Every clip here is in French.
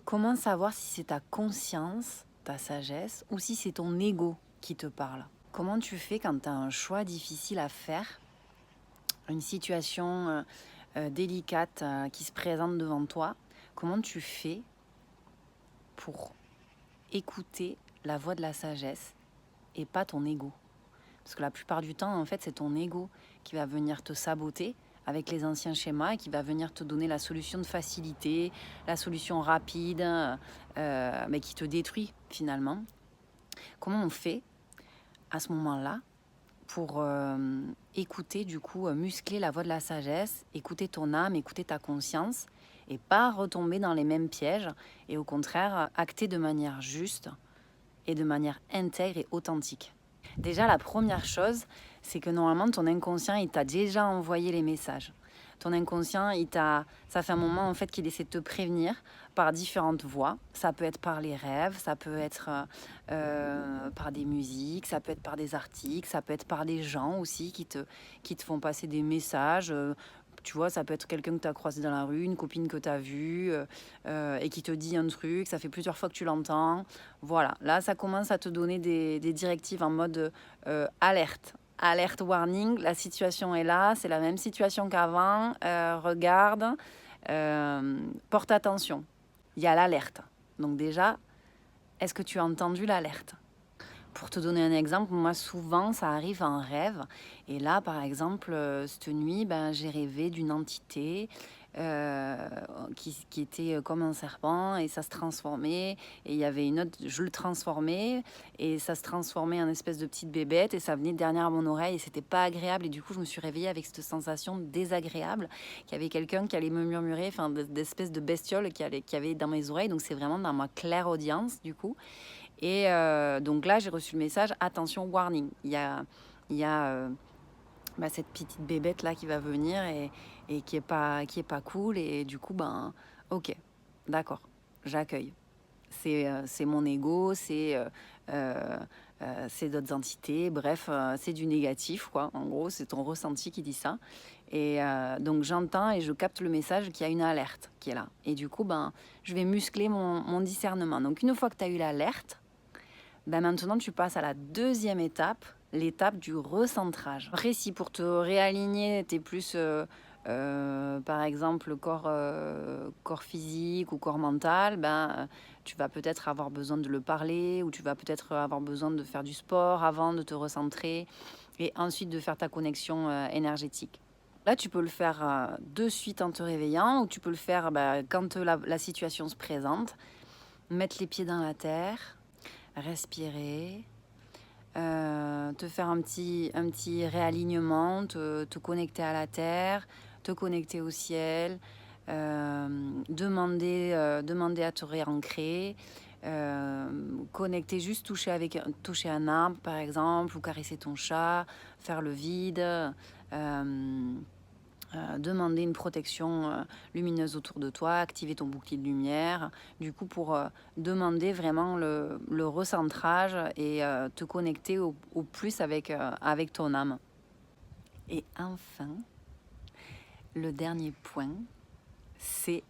Comment savoir si c'est ta conscience, ta sagesse, ou si c'est ton ego qui te parle? Comment tu fais quand tu as un choix difficile à faire, une situation délicate qui se présente devant toi? Comment tu fais pour écouter la voix de la sagesse et pas ton ego? Parce que la plupart du temps, en fait, c'est ton ego qui va venir te saboter avec les anciens schémas et qui va venir te donner la solution de facilité, la solution rapide, mais qui te détruit finalement. Comment on fait à ce moment-là pour écouter, du coup, muscler la voix de la sagesse, écouter ton âme, écouter ta conscience et pas retomber dans les mêmes pièges et au contraire, acter de manière juste et de manière intègre et authentique. Déjà, la première chose, c'est que normalement, ton inconscient, il t'a déjà envoyé les messages. Ton inconscient, ça fait un moment en fait qu'il essaie de te prévenir par différentes voies. Ça peut être par les rêves, ça peut être par des musiques, ça peut être par des articles, ça peut être par des gens aussi qui te font passer des messages. Tu vois, ça peut être quelqu'un que tu as croisé dans la rue, une copine que tu as vue et qui te dit un truc, ça fait plusieurs fois que tu l'entends. Voilà, là, ça commence à te donner des directives en mode alerte. Alerte warning, la situation est là, c'est la même situation qu'avant, regarde, porte attention. Il y a l'alerte. Donc déjà, est-ce que tu as entendu l'alerte? Pour te donner un exemple, moi souvent ça arrive en rêve. Et là, par exemple, cette nuit, ben, j'ai rêvé d'une entité qui était comme un serpent et ça se transformait. Et il y avait une autre, je le transformais et ça se transformait en espèce de petite bébête et ça venait derrière mon oreille et c'était pas agréable. Et du coup, je me suis réveillée avec cette sensation désagréable qu'il y avait quelqu'un qui allait me murmurer, enfin, d'espèce de bestiole qui avait dans mes oreilles. Donc c'est vraiment dans ma claire audience, du coup. Et donc là, j'ai reçu le message, attention, warning. Il y a cette petite bébête là qui va venir et qui est pas cool. Et du coup, ben, ok, d'accord, j'accueille. C'est mon ego, c'est d'autres entités, bref, c'est du négatif, quoi. En gros, c'est ton ressenti qui dit ça. Et donc, j'entends et je capte le message qu'il y a une alerte qui est là. Et du coup, ben, je vais muscler mon discernement. Donc, une fois que tu as eu l'alerte, ben maintenant, tu passes à la deuxième étape, l'étape du recentrage. Après, si pour te réaligner, tu es plus, par exemple, corps physique ou corps mental, ben, tu vas peut-être avoir besoin de le parler ou tu vas peut-être avoir besoin de faire du sport avant de te recentrer et ensuite de faire ta connexion énergétique. Là, tu peux le faire de suite en te réveillant ou tu peux le faire quand la situation se présente. Mettre les pieds dans la terre, respirer, te faire un petit réalignement, te connecter à la terre, te connecter au ciel, demander à te réancrer, connecter, juste toucher un arbre par exemple, ou caresser ton chat, faire le vide. Demander une protection lumineuse autour de toi, activer ton bouclier de lumière, du coup pour demander vraiment le recentrage et te connecter au plus avec ton âme. Et enfin, le dernier point, c'est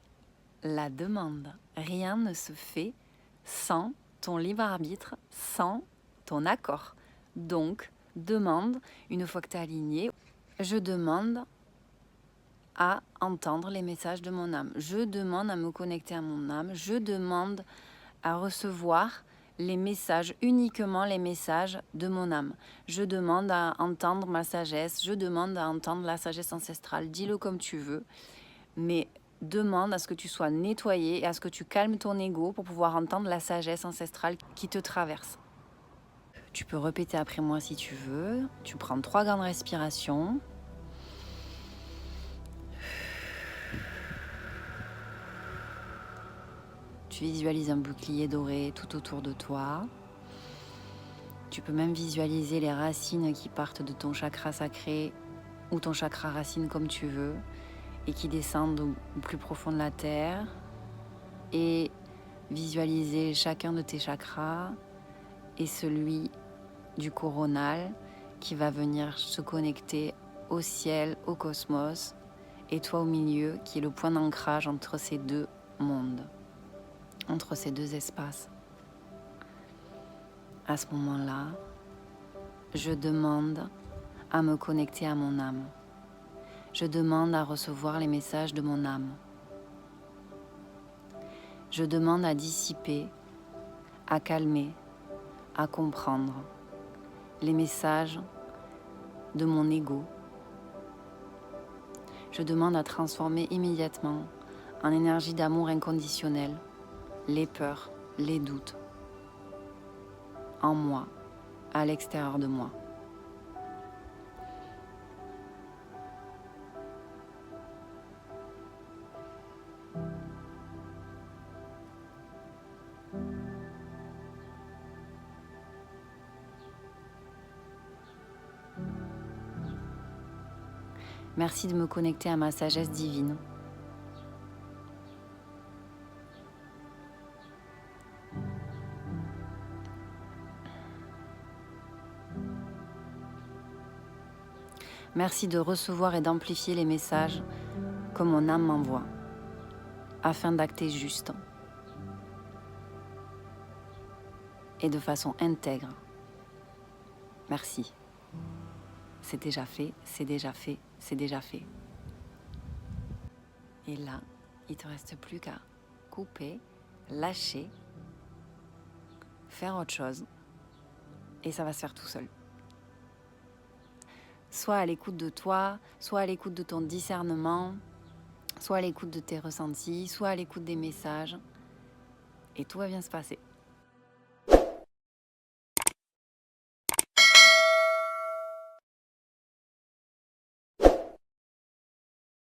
la demande. Rien ne se fait sans ton libre arbitre, sans ton accord. Donc, demande, une fois que tu es aligné, je demande à entendre les messages de mon âme. Je demande à me connecter à mon âme. Je demande à recevoir les messages, uniquement les messages de mon âme. Je demande à entendre ma sagesse. Je demande à entendre la sagesse ancestrale. Dis-le comme tu veux. Mais demande à ce que tu sois nettoyé et à ce que tu calmes ton ego pour pouvoir entendre la sagesse ancestrale qui te traverse. Tu peux répéter après moi si tu veux. Tu prends 3 grandes respirations. Tu visualises un bouclier doré tout autour de toi. Tu peux même visualiser les racines qui partent de ton chakra sacré ou ton chakra racine comme tu veux et qui descendent au plus profond de la terre. Et visualiser chacun de tes chakras et celui du coronal qui va venir se connecter au ciel, au cosmos et toi au milieu qui est le point d'ancrage entre ces deux mondes. entre ces deux espaces. À ce moment-là, je demande à me connecter à mon âme. Je demande à recevoir les messages de mon âme. Je demande à dissiper, à calmer, à comprendre les messages de mon ego. Je demande à transformer immédiatement en énergie d'amour inconditionnel les peurs, les doutes en moi, à l'extérieur de moi. Merci de me connecter à ma sagesse divine. Merci de recevoir et d'amplifier les messages que mon âme m'envoie, afin d'acter juste et de façon intègre. Merci. C'est déjà fait, c'est déjà fait, c'est déjà fait. Et là, il ne te reste plus qu'à couper, lâcher, faire autre chose, et ça va se faire tout seul. Soit à l'écoute de toi, soit à l'écoute de ton discernement, soit à l'écoute de tes ressentis, soit à l'écoute des messages, et tout va bien se passer.